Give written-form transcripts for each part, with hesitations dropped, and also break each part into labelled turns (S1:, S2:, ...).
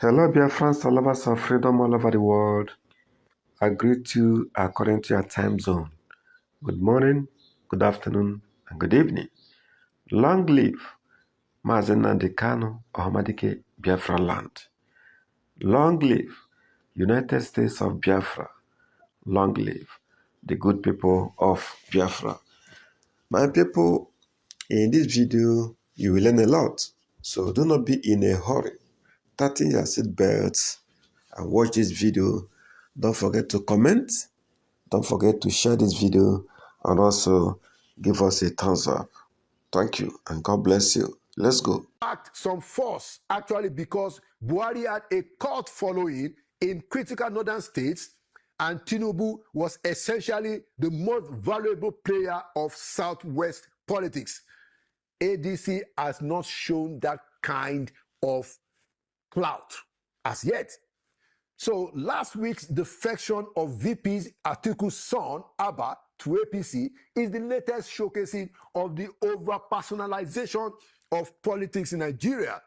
S1: Hello, Biafrans, all lovers of freedom all over the world. I greet you according to your time zone. Good morning, good afternoon, and good evening. Long live Mazen Nnamdi Kanu, Ohamadike, Biafra land. Long live United States of Biafra. Long live the good people of Biafra. My people, in this video, you will learn a lot. So do not be in a hurry. Tighten your seatbelts and watch this video. Don't forget to comment. Don't forget to share this video and also give us a thumbs up. Thank you and God bless you. Let's go.
S2: Act some force actually because Buhari had a cult following in critical northern states, and Tinubu was essentially the most valuable player of Southwest politics. ADC has not shown that kind of clout as yet. So last week's defection of VP's Atiku's son, Abba, to APC is the latest showcasing of the over-personalization of politics in Nigeria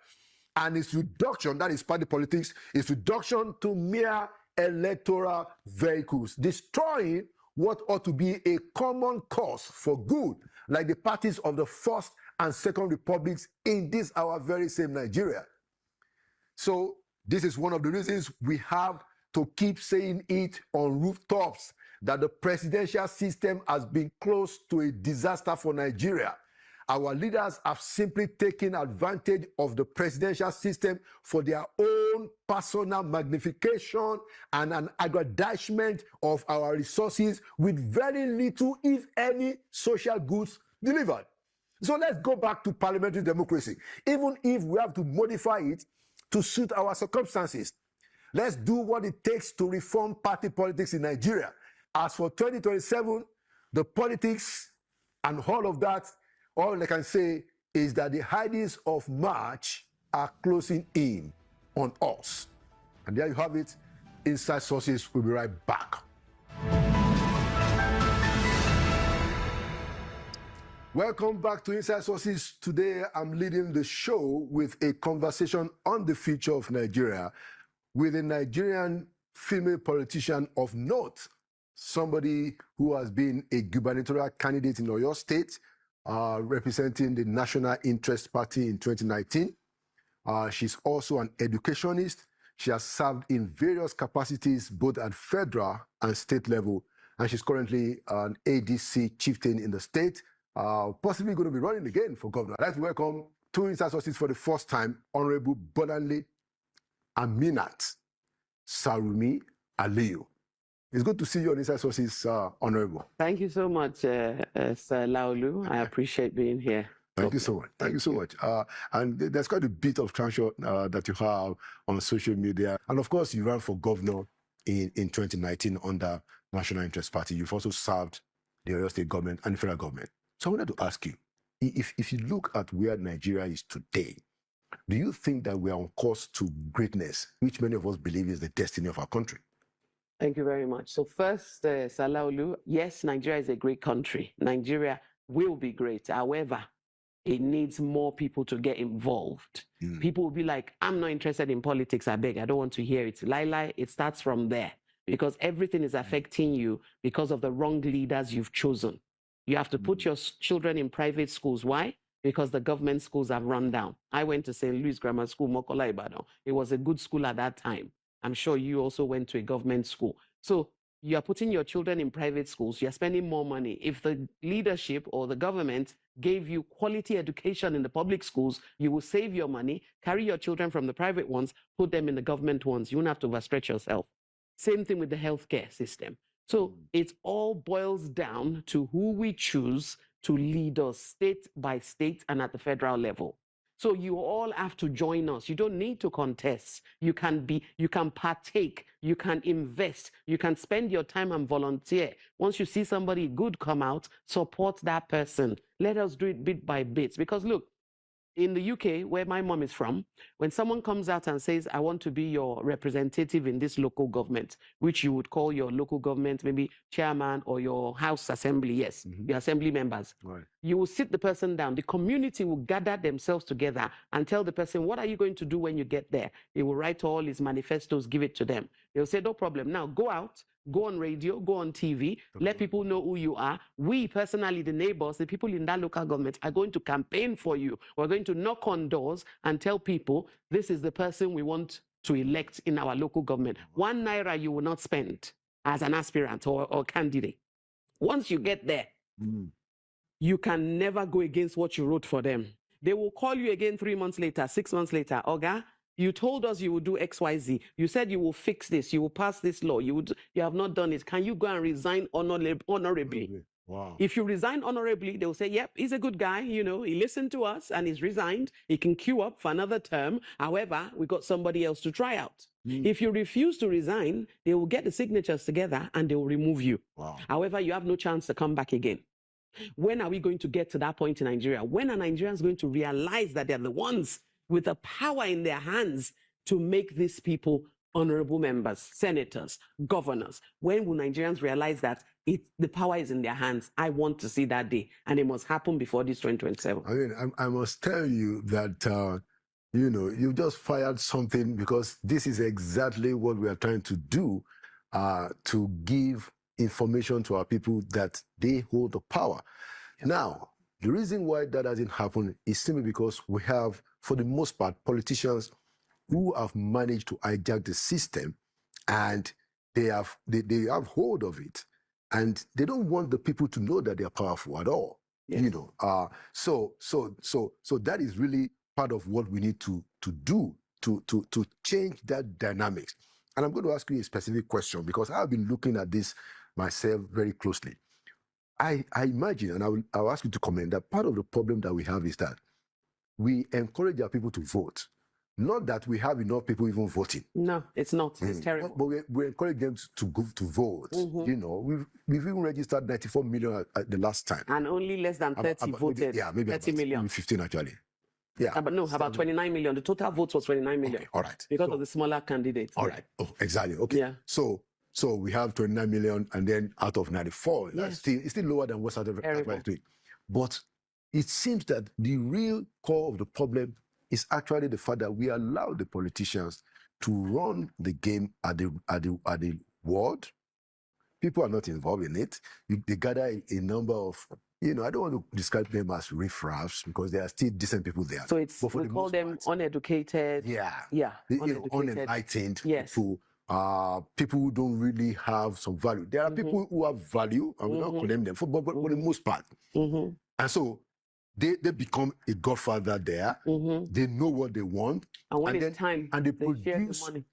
S2: and its reduction, that is party politics, its reduction to mere electoral vehicles, destroying what ought to be a common cause for good, like the parties of the First and Second Republics in this our very same Nigeria. So this is one of the reasons we have to keep saying it on rooftops that the presidential system has been close to a disaster for Nigeria. Our leaders have simply taken advantage of the presidential system for their own personal magnification and an aggrandizement of our resources with very little, if any, social goods delivered. So let's go back to parliamentary democracy. Even if we have to modify it to suit our circumstances, let's do what it takes to reform party politics in Nigeria. As for 2027, the politics and all of that, all I can say is that the hidings of March are closing in on us. And there you have it. Inside Sources will be right back. Welcome back to Inside Sources. Today, I'm leading the show with a conversation on the future of Nigeria with a Nigerian female politician of note, somebody who has been a gubernatorial candidate in Oyo State, representing the National Interest Party in 2019. She's also an educationist. She has served in various capacities, both at federal and state level, and she's currently an ADC chieftain in the state, possibly going to be running again for governor. I'd like to welcome to Inside Sources for the first time, Honorable Bolanle Aminat Sarumi Aliyu. It's good to see you on Inside Sources, Honorable.
S3: Thank you so much, Sir Laulu. I appreciate being here.
S2: Thank you so much. Thank you so much. And there's quite a bit of traction that you have on social media. And of course, you ran for governor in 2019 under National Interest Party. You've also served the Oyo State government and the federal government. So I wanted to ask you, if you look at where Nigeria is today, do you think that we are on course to greatness, which many of us believe is the destiny of our country?
S3: Thank you very much. So first, Salaulu, yes, Nigeria is a great country. Nigeria will be great. However, it needs more people to get involved. People will be like, I'm not interested in politics, I beg, I don't want to hear it. Lie, it starts from there because everything is affecting you because of the wrong leaders you've chosen. You have to put your children in private schools. Why? Because the government schools have run down. I went to St. Louis Grammar School, Mokola Ibadan. It was a good school at that time. I'm sure you also went to a government school. So you are putting your children in private schools, you're spending more money. If the leadership or the government gave you quality education in the public schools, you will save your money, carry your children from the private ones, put them in the government ones. You won't have to overstretch yourself. Same thing with the healthcare system. So it all boils down to who we choose to lead us state by state and at the federal level. So you all have to join us. You don't need to contest. You can partake, you can invest, you can spend your time and volunteer. Once you see somebody good come out, support that person. Let us do it bit by bit. Because look, in the UK, where my mom is from, when someone comes out and says, I want to be your representative in this local government, which you would call your local government, maybe chairman or your house assembly, yes, your assembly members,
S2: Right.
S3: you will sit the person down. The community will gather themselves together and tell the person, what are you going to do when you get there? He will write all his manifestos, give it to them. They'll say, no problem. Now go out, go on radio, go on TV, let people know who you are. We personally, the neighbors, the people in that local government are going to campaign for you. We're going to knock on doors and tell people, this is the person we want to elect in our local government. 1 naira you will not spend as an aspirant or candidate. Once you get there, you can never go against what you wrote for them. They will call you again 3 months later, 6 months later. Oga, you told us you would do XYZ. You said you will fix this. You will pass this law. You have not done it. Can you go and resign honorably?
S2: Wow.
S3: If you resign honorably, they'll say, yep, he's a good guy. You know, he listened to us and he's resigned. He can queue up for another term. However, we got somebody else to try out. If you refuse to resign, they will get the signatures together and they will remove you.
S2: Wow.
S3: However, you have no chance to come back again. When are we going to get to that point in Nigeria? When are Nigerians going to realize that they're the ones with the power in their hands to make these people honorable members, senators, governors? When will Nigerians realize that the power is in their hands? I want to see that day, and it must happen before this 2027.
S2: I mean, I must tell you that, you know, you just fired something, because this is exactly what we are trying to do, to give information to our people that they hold the power.
S3: Yep.
S2: Now, the reason why that hasn't happened is simply because we have, for the most part, politicians who have managed to hijack the system, and they have hold of it, and they don't want the people to know that they are powerful at all.
S3: Yes.
S2: You know, so that is really part of what we need to do to change that dynamics. And I'm going to ask you a specific question, because I've been looking at this myself very closely. I imagine, and I'll ask you to comment, that part of the problem that we have is that we encourage our people to vote. Not that we have enough people even voting.
S3: No, it's not. It's terrible.
S2: But we encourage them to go to vote. You know, we've even registered 94 million at the last time.
S3: And only less than 30 voted.
S2: Maybe
S3: 30 million.
S2: Maybe 15 actually. Yeah.
S3: About 29 million. The total votes was 29 million.
S2: Okay, all right.
S3: Because of the smaller candidates.
S2: All right. Oh, exactly. Okay.
S3: Yeah.
S2: So we have 29 million, and then out of 94,
S3: Yes.
S2: it's still lower than West Africa.
S3: Terrible.
S2: But it seems that the real core of the problem is actually the fact that we allow the politicians to run the game at the ward. People are not involved in it. They gather a number of, you know, I don't want to describe them as riffraffs, because there are still decent people there.
S3: So we call them uneducated.
S2: Yeah.
S3: Uneducated.
S2: Unenlightened
S3: Yes.
S2: people. People who don't really have some value. There are people who have value, and we don't condemn them, but for the most part. And so they become a godfather there. They know what they want.
S3: And when it's time,
S2: and they
S3: share the
S2: produce,
S3: money.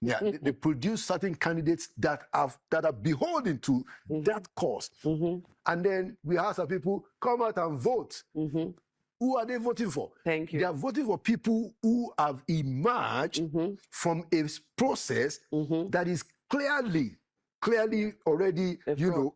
S2: they produce certain candidates that are beholden to that cause. And then we ask our people, come out and vote. Who are they voting for?
S3: Thank you.
S2: They are voting for people who have emerged from a process that is clearly already, you know,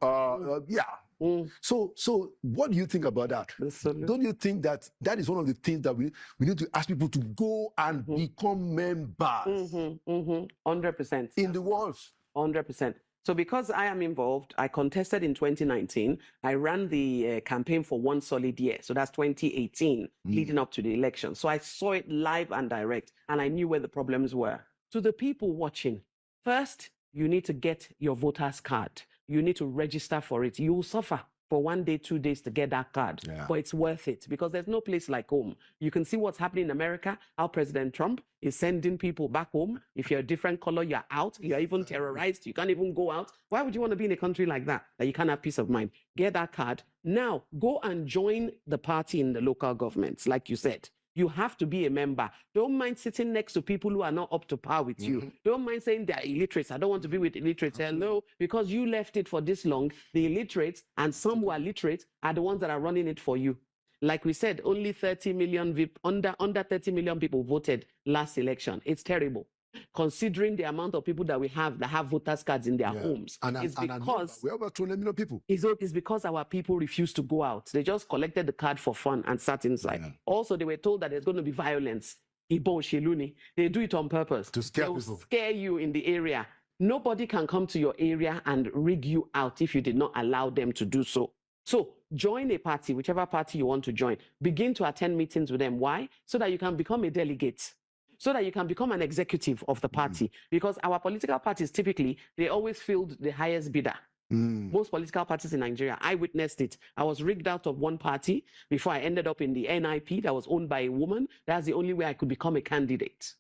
S2: So what do you think about that?
S3: Absolutely.
S2: Don't you think that is one of the things that we need to ask people to go and become members
S3: 100%.
S2: in the walls?
S3: 100%. So because I am involved, I contested in 2019. I ran the campaign for 1 solid year. So that's 2018, leading up to the election. So I saw it live and direct, and I knew where the problems were. To the people watching, first, you need to get your voter's card. You need to register for it. You will suffer for 1 day, 2 days to get that card. But it's worth it, because there's no place like home. You can see what's happening in America, how President Trump is sending people back home. If you're a different color, you're out. You're even terrorized. You can't even go out. Why would you want to be in a country like that you can't have peace of mind? Get that card. Now, go and join the party in the local governments, like you said. You have to be a member. Don't mind sitting next to people who are not up to par with you. Don't mind saying they're illiterates. I don't want to be with illiterates. Hello, because you left it for this long. The illiterates and some who are literate are the ones that are running it for you. Like we said, only 30 million, under 30 million people voted last election. It's terrible. considering the amount of people that we have that have voters cards in their homes. It's because
S2: we have 2 million people.
S3: It's because our people refused to go out. They just collected the card for fun and sat inside. Also, they were told that there's going to be violence. They do it on purpose.
S2: To scare
S3: They'll
S2: people.
S3: scare you in the area. Nobody can come to your area and rig you out if you did not allow them to do so. So join a party, whichever party you want to join. Begin to attend meetings with them. Why? So that you can become a delegate. So that you can become an executive of the party. Because our political parties, typically, they always filled the highest bidder. Most political parties in Nigeria, I witnessed it. I was rigged out of one party before I ended up in the NIP that was owned by a woman. That's the only way I could become a candidate.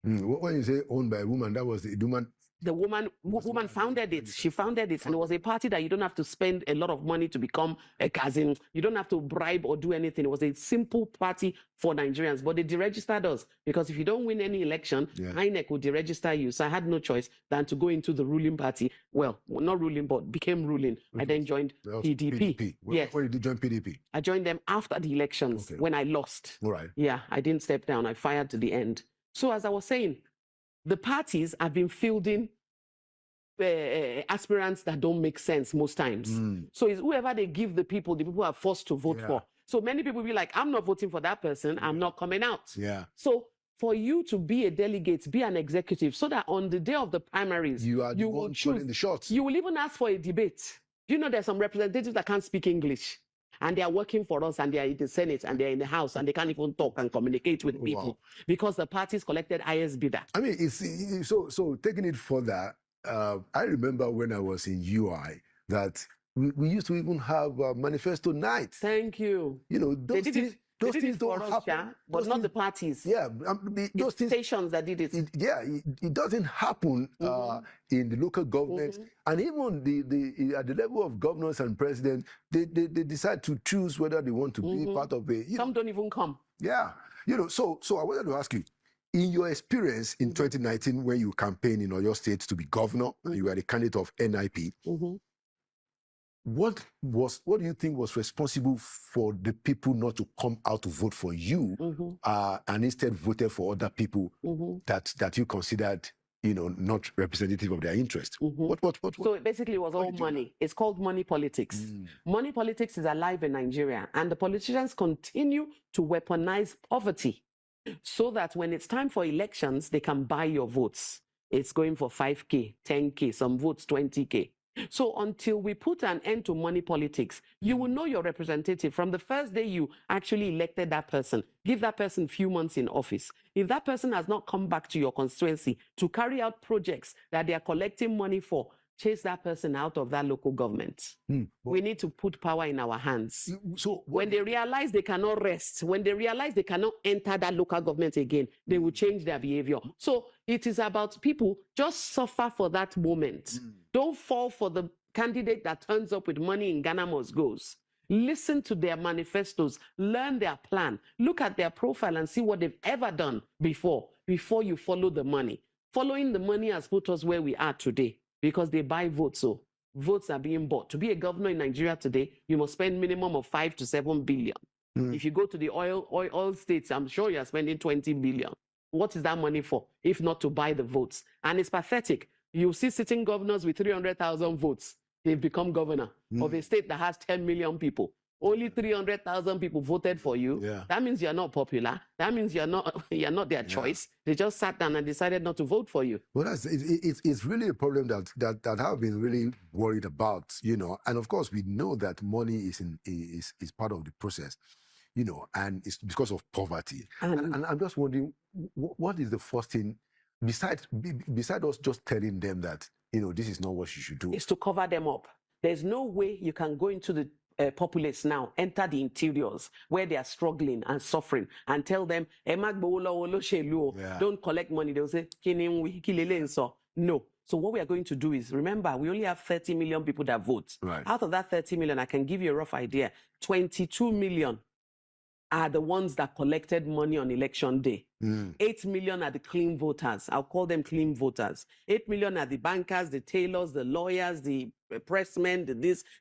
S2: When you say owned by a woman, that was the woman.
S3: The woman founded it. She founded it, and it was a party that you don't have to spend a lot of money to become a cousin. You don't have to bribe or do anything. It was a simple party for Nigerians, but they deregistered us because if you don't win any election, INEC will deregister you. So I had no choice than to go into the ruling party. Well, not ruling, but became ruling. I then joined PDP. Yes.
S2: When did you join PDP?
S3: I joined them after the elections when I lost.
S2: All right.
S3: Yeah, I didn't step down. I fired to the end. So as I was saying, the parties have been fielding aspirants that don't make sense most times. So it's whoever they give the people are forced to vote for. So many people be like, I'm not voting for that person. I'm not coming out. So for you to be a delegate, be an executive, so that on the day of the primaries,
S2: you will choose the shots.
S3: You will even ask for a debate. You know, there's some representatives that can't speak English. And they are working for us, and they are in the Senate, and they're in the House, and they can't even talk and communicate with people because the parties collected highest bidder.
S2: I mean, it's so taking it further. I remember when I was in UI that we used to even have manifesto night.
S3: Thank you.
S2: You know, those things don't happen.
S3: But not the parties.
S2: Yeah, those things,
S3: stations that did it.
S2: It doesn't happen in the local governments, and even at the level of governors and presidents, they decide to choose whether they want to be part of it.
S3: Some don't even come.
S2: Yeah, you know. So I wanted to ask you, in your experience in 2019, when you campaigned in Oyo State to be governor, and you were the candidate of NIP. What do you think was responsible for the people not to come out to vote for you, and instead voted for other people that you considered, you know, not representative of their interest?
S3: So basically, it was all money. It's called money politics. Money politics is alive in Nigeria, and the politicians continue to weaponize poverty so that when it's time for elections, they can buy your votes. It's going for 5K, 10K, some votes 20K. So until we put an end to money politics, you will know your representative from the first day you actually elected that person. Give that person a few months in office. If that person has not come back to your constituency to carry out projects that they are collecting money for, chase that person out of that local government. We need to put power in our hands.
S2: So
S3: when they realize they cannot rest, when they realize they cannot enter that local government again, they will change their behavior. So it is about people just suffer for that moment. Don't fall for the candidate that turns up with money in Ghana must goes. Listen to their manifestos, learn their plan, look at their profile and see what they've ever done before you follow the money. Following the money has put us where we are today because they buy votes. So votes are being bought. To be a governor in Nigeria today, you must spend minimum of 5 to 7 billion. If you go to the oil states, I'm sure you're spending 20 billion. What is that money for, if not to buy the votes? And it's pathetic. You see sitting governors with 300,000 votes. They've become governor of a state that has 10 million people. Only 300,000 people voted for you. That means you're not popular. That means you're not their choice. They just sat down and decided not to vote for you.
S2: Well, it's really a problem that I've been really worried about, you know. And of course, we know that money is part of the process, you know, and it's because of poverty. And I'm just wondering, what is the first thing, besides us just telling them that, you know, this is not what you should do?
S3: It's to cover them up. There's no way you can go into the populace now, enter the interiors where they are struggling and suffering and tell them, don't collect money. They'll say, no. So what we are going to do is, remember, we only have 30 million people that vote. Out of that 30 million, I can give you a rough idea. 22 million are the ones that collected money on election day. 8 million are the clean voters. I'll call them clean voters. 8 million are the bankers, the tailors, the lawyers, the pressmen,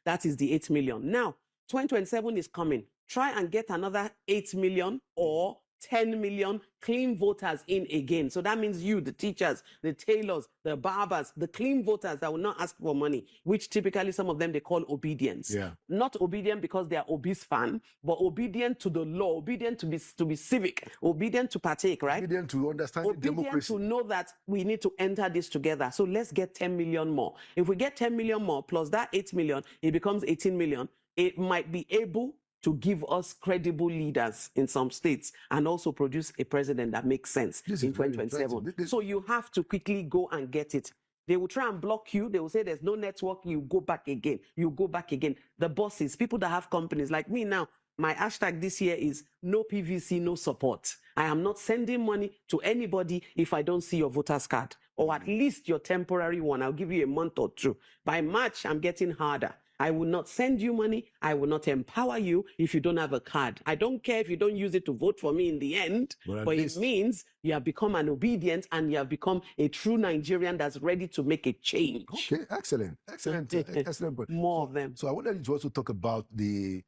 S3: that is the 8 million. Now, 2027 is coming. Try and get another 8 million or 10 million clean voters in again. So that means you, the teachers, the tailors, the barbers, the clean voters that will not ask for money, which typically some of them they call obedience.
S2: Yeah.
S3: Not obedient because they are obese fan, but obedient to the law, obedient to be civic, obedient to partake, right?
S2: Obedient to understand
S3: Obedient
S2: democracy.
S3: to know that we need to enter this together. So let's get 10 million more. If we get 10 million more plus that 8 million, it becomes 18 million. It might be able to give us credible leaders in some states and also produce a president that makes sense
S2: This
S3: in
S2: is very
S3: 2027. So you have to quickly go and get it. They will try and block you. They will say there's no network. You go back again. You go back again. The bosses, people that have companies like me now, my hashtag this year is no PVC, no support. I am not sending money to anybody if I don't see your voter's card, or at least your temporary one. I'll give you a month or two. By March, I'm getting harder. I will not send you money. I will not empower you if you don't have a card. I don't care if you don't use it to vote for me in the end, but it means you have become an obedient and you have become a true Nigerian that's ready to make a change.
S2: Okay, excellent. Excellent.
S3: More of them.
S2: So I wanted you to also talk about the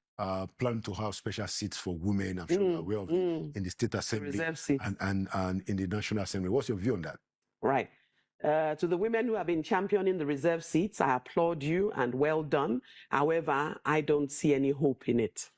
S2: plan to have special seats for women. I'm sure you're aware of it, in the State Assembly
S3: Reserve seats.
S2: and in the National Assembly. What's your view on that?
S3: Right. To the women who have been championing the reserve seats, I applaud you and well done. However, I don't see any hope in it.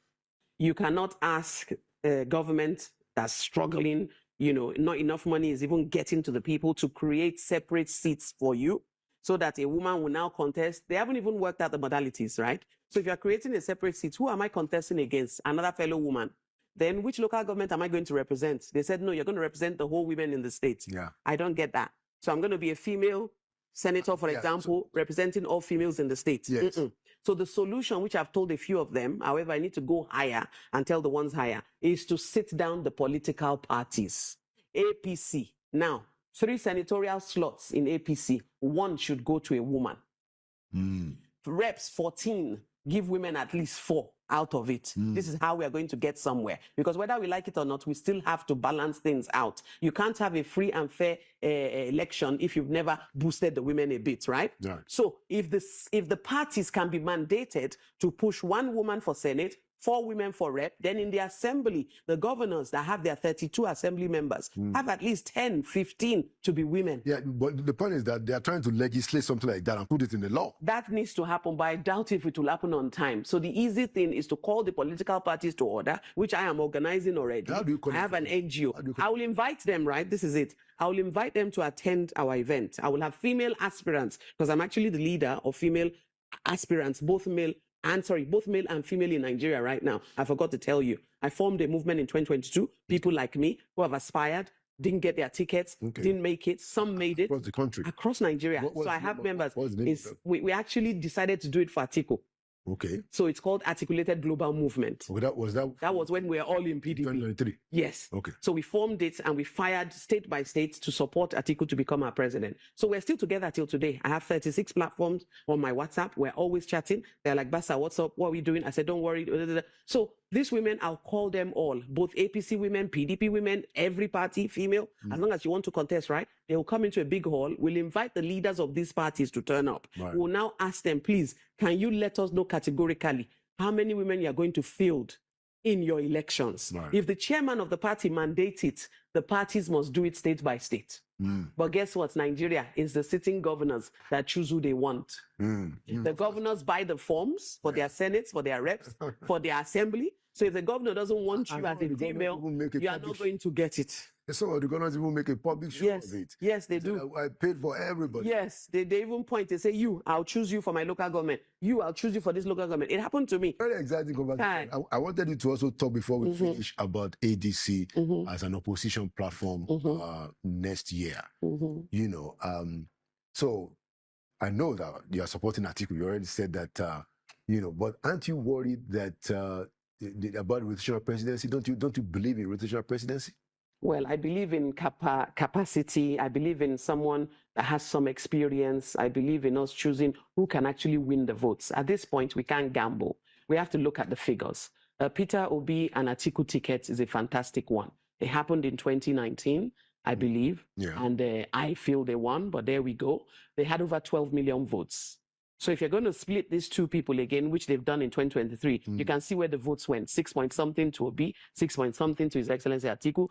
S3: You cannot ask a government that's struggling, not enough money is even getting to the people to create separate seats for you so that a woman will now contest. They haven't even worked out the modalities, right? So if you're creating a separate seat, who am I contesting against? Another fellow woman. Then which local government am I going to represent? They said, no, you're going to represent the whole women in the state.
S2: Yeah.
S3: I don't get that. So I'm going to be a female senator, for example, representing all females in the state.
S2: Yes.
S3: So the solution, which I've told a few of them, however, I need to go higher and tell the ones higher, is to sit down the political parties. APC. Now, 3 senatorial slots in APC, 1 should go to a woman. Reps, 14. Give women at least 4 out of it. This is how we are going to get somewhere. Because whether we like it or not, we still have to balance things out. You can't have a free and fair election if you've never boosted the women a bit, right?
S2: Right.
S3: So if the parties can be mandated to push 1 woman for Senate, 4 women for rep, then in the assembly, the governors that have their 32 assembly members have at least 10, 15 to be women.
S2: Yeah, but the point is that they are trying to legislate something like that and put it in the law. That
S3: needs to happen, but I doubt if it will happen on time. So the easy thing is to call the political parties to order, which I am organizing already.
S2: How do you call
S3: I have an NGO. I will invite them, right? This is it. I will invite them to attend our event. I will have female aspirants, because I'm actually the leader of female aspirants, both male and female in Nigeria right now. I forgot to tell you. I formed a movement in 2022. People like me who have aspired, didn't get their tickets, didn't make it. Some made it.
S2: Across the country.
S3: Across Nigeria. So I have members. We actually decided to do it for Atiku.
S2: Okay.
S3: So it's called Articulated Global Movement.
S2: Okay, that was
S3: when we were all in PDP.
S2: 2023.
S3: Yes.
S2: Okay.
S3: So we formed it and we fired state by state to support Atiku to become our president. So we're still together till today. I have 36 platforms on my WhatsApp. We're always chatting. They're like, Bassa, what's up? What are we doing? I said, don't worry. So these women, I'll call them all, both APC women, PDP women, every party, female, as long as you want to contest, right? They will come into a big hall. We'll invite the leaders of these parties to turn up. Right. We'll now ask them, please, can you let us know categorically how many women you are going to field in your elections? Right. If the chairman of the party mandates it, the parties must do it state by state. But guess what? Nigeria is the sitting governors that choose who they want. The governors buy the forms for their senates, for their reps, for their assembly. So if the governor doesn't want you as a female, you are not going to get it.
S2: Some of the governors even make a public show of it.
S3: Yes, they do.
S2: I paid for everybody.
S3: Yes, they even point. They say, I'll choose you for my local government. I'll choose you for this local government. It happened to me.
S2: Very exciting conversation. I wanted you to also talk before we finish about ADC as an opposition platform next year. So I know that you are supporting Atiku. You already said that, but aren't you worried that about rotational presidency? Don't you believe in rotational presidency?
S3: Well, I believe in capacity. I believe in someone that has some experience. I believe in us choosing who can actually win the votes. At this point, we can't gamble. We have to look at the figures. Peter Obi and Atiku ticket is a fantastic one. It happened in 2019, I believe, and I feel they won, but there we go. They had over 12 million votes. So if you're going to split these two people again, which they've done in 2023, you can see where the votes went. 6 point something to Obi, 6 point something to His Excellency Atiku.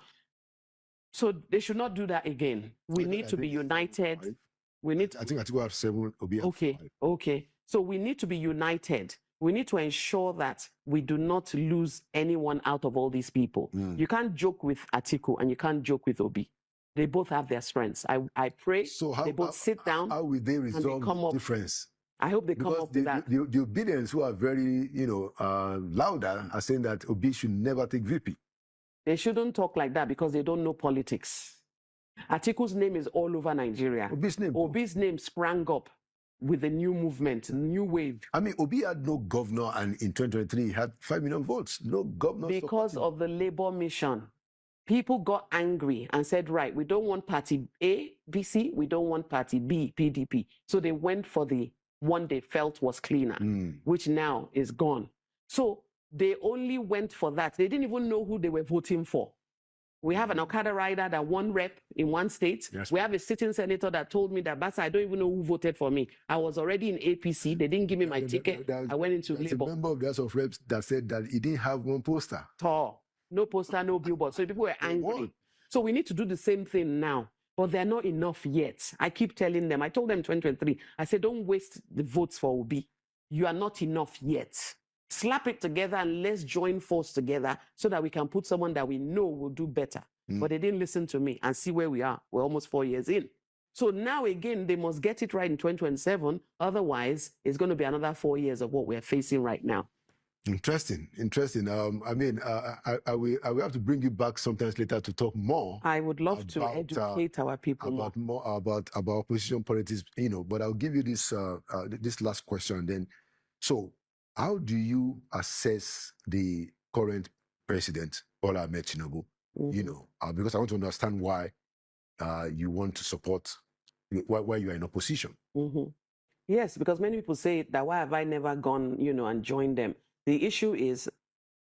S3: So they should not do that again. We need to be united. We need.
S2: I think Atiku have 7, Obi have 5.
S3: Okay. So we need to be united. We need to ensure that we do not lose anyone out of all these people. You can't joke with Atiku and you can't joke with Obi. They both have their strengths. I pray they both sit down.
S2: How will they resolve the difference?
S3: I hope they come up with that.
S2: The obedience who are very, louder are saying that Obi should never take VP.
S3: They shouldn't talk like that because they don't know politics. Atiku's name is all over Nigeria. Obi's name sprang up with the new movement, new wave.
S2: I mean, Obi had no governor, and in 2023 he had 5 million votes. No governor.
S3: Because of the labor mission. People got angry and said, right, we don't want party A, BC, we don't want party B, PDP. So they went for the one they felt was cleaner, which now is gone. So they only went for that. They didn't even know who they were voting for. We have an Okada rider that won rep in one state. Yes. We have a sitting senator that told me that, Basa, I don't even know who voted for me. I was already in APC. They didn't give me my ticket. I went into Labour.
S2: A member of the House of Reps that said that he didn't have one poster.
S3: No poster, no billboard. So people were angry. So we need to do the same thing now. But they're not enough yet. I keep telling them. I told them in 2023. I said, don't waste the votes for Obi. You are not enough yet. Slap it together and let's join force together so that we can put someone that we know will do better. But they didn't listen to me and see where we are. We're almost 4 years in. So now again, they must get it right in 2027. Otherwise, it's going to be another 4 years of what we're facing right now.
S2: Interesting. I mean, I will have to bring you back sometimes later to talk more.
S3: I would love to educate our people
S2: more about opposition politics. But I'll give you this this last question then. So, how do you assess the current president, Bola Ahmed Tinubu? Because I want to understand why you want to support, why you are in opposition.
S3: Yes, because many people say that why have I never gone, and joined them? The issue is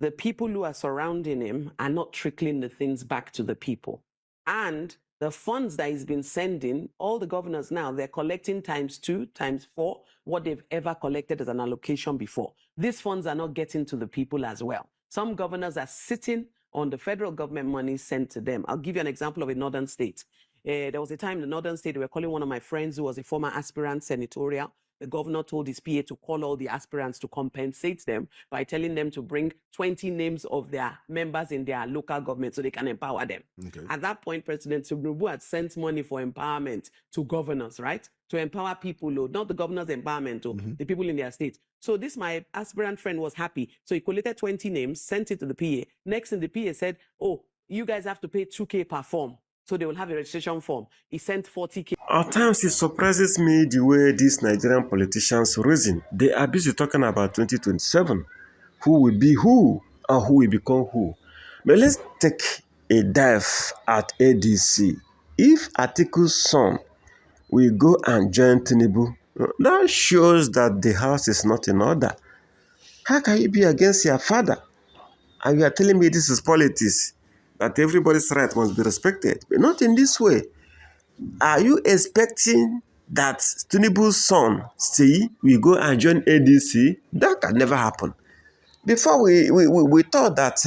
S3: the people who are surrounding him are not trickling the things back to the people. And the funds that he's been sending, all the governors now, they're collecting ×2, ×4, what they've ever collected as an allocation before. These funds are not getting to the people as well. Some governors are sitting on the federal government money sent to them. I'll give you an example of a northern state. There was a time in the northern state, they were calling one of my friends who was a former aspirant senatorial. The governor told his PA to call all the aspirants to compensate them by telling them to bring 20 names of their members in their local government so they can empower them. Okay. At that point, President Tinubu had sent money for empowerment to governors, right? To empower people, not the governor's empowerment, the people in their state. So this, my aspirant friend was happy. So he collected 20 names, sent it to the PA. Next thing the PA said, oh, you guys have to pay 2K per form. So they will have a registration form. He sent 40K.
S1: At times, it surprises me the way these Nigerian politicians reason. They are busy talking about 2027. Who will be who and who will become who. But let's take a dive at ADC. If Atiku's son will go and join Tinubu, that shows that the house is not in order. How can you be against your father? And you are telling me this is politics, that everybody's right must be respected. But not in this way. Are you expecting that Tinubu's son, will go and join ADC? That can never happen. Before we thought that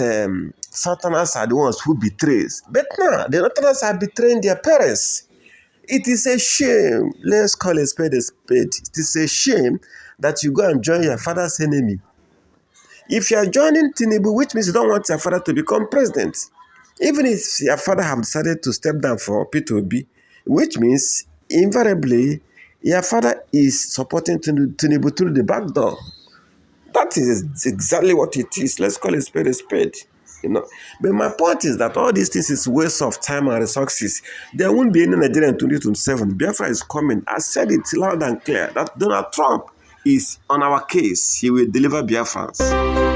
S1: Southerners are the ones who betrays. But now, the Northerners are betraying their parents. It is a shame. Let's call a spade a spade. It is a shame that you go and join your father's enemy. If you are joining Tinubu, which means you don't want your father to become president, even if your father have decided to step down for P2B, which means invariably your father is supporting Tinubu through the back door. That is exactly what it is. Let's call it a spade a spade. But my point is that all these things is waste of time and resources. There won't be any Nigeria in 2027. Biafra is coming. I said it loud and clear that Donald Trump is on our case. He will deliver Biafrans.